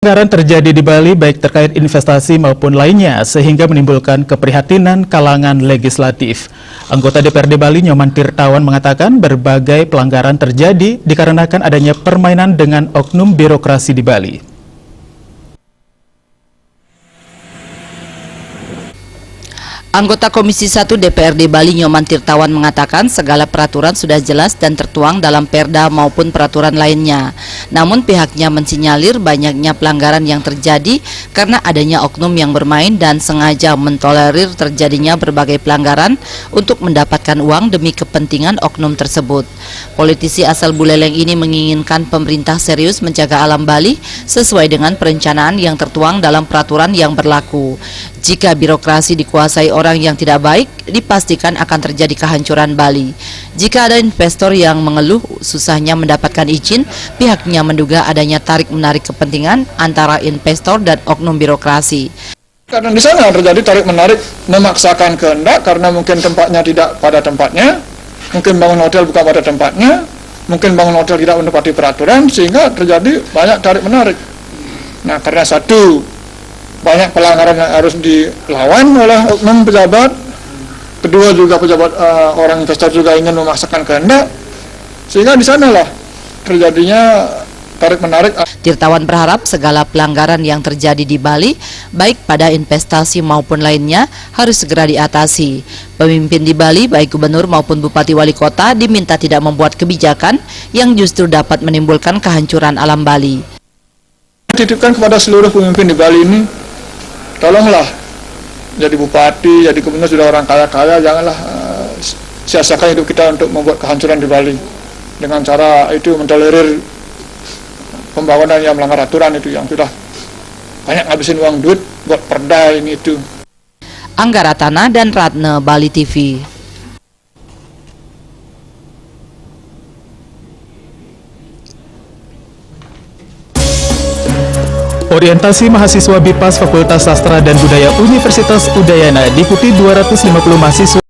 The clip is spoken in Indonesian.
Pelanggaran terjadi di Bali baik terkait investasi maupun lainnya sehingga menimbulkan keprihatinan kalangan legislatif. Anggota DPRD Bali Nyoman Tirtawan mengatakan berbagai pelanggaran terjadi dikarenakan adanya permainan dengan oknum birokrasi di Bali. Anggota Komisi 1 DPRD Bali Nyoman Tirtawan mengatakan segala peraturan sudah jelas dan tertuang dalam perda maupun peraturan lainnya. Namun pihaknya mensinyalir banyaknya pelanggaran yang terjadi karena adanya oknum yang bermain dan sengaja mentolerir terjadinya berbagai pelanggaran untuk mendapatkan uang demi kepentingan oknum tersebut. Politisi asal Buleleng ini menginginkan pemerintah serius menjaga alam Bali sesuai dengan perencanaan yang tertuang dalam peraturan yang berlaku. Jika birokrasi dikuasai orang yang tidak baik, dipastikan akan terjadi kehancuran Bali. Jika ada investor yang mengeluh susahnya mendapatkan izin, pihaknya menduga adanya tarik-menarik kepentingan antara investor dan oknum birokrasi. Karena di sana terjadi tarik-menarik, memaksakan kehendak karena mungkin tempatnya tidak pada tempatnya, mungkin bangun hotel bukan pada tempatnya, mungkin bangun hotel tidak menepati peraturan, sehingga terjadi banyak tarik-menarik. Nah, karena satu, banyak pelanggaran yang harus dilawan oleh oknum pejabat. Kedua juga pejabat orang investor juga ingin memaksakan kehendak, sehingga di sanalah terjadinya tarik-menarik. Tirtawan berharap segala pelanggaran yang terjadi di Bali, baik pada investasi maupun lainnya, harus segera diatasi. Pemimpin di Bali, baik gubernur maupun bupati wali kota, diminta tidak membuat kebijakan yang justru dapat menimbulkan kehancuran alam Bali. Titipkan kepada seluruh pemimpin di Bali ini, tolonglah jadi bupati, jadi gubernur sudah orang kaya-kaya, janganlah sia-siakan hidup kita untuk membuat kehancuran di Bali dengan cara itu mentolerir pembangunan yang melanggar aturan itu, yang sudah banyak ngabisin uang duit buat perda ini itu. Anggara Tanah dan Ratna, Bali TV. Orientasi mahasiswa BIPAS Fakultas Sastra dan Budaya Universitas Udayana diikuti 250 mahasiswa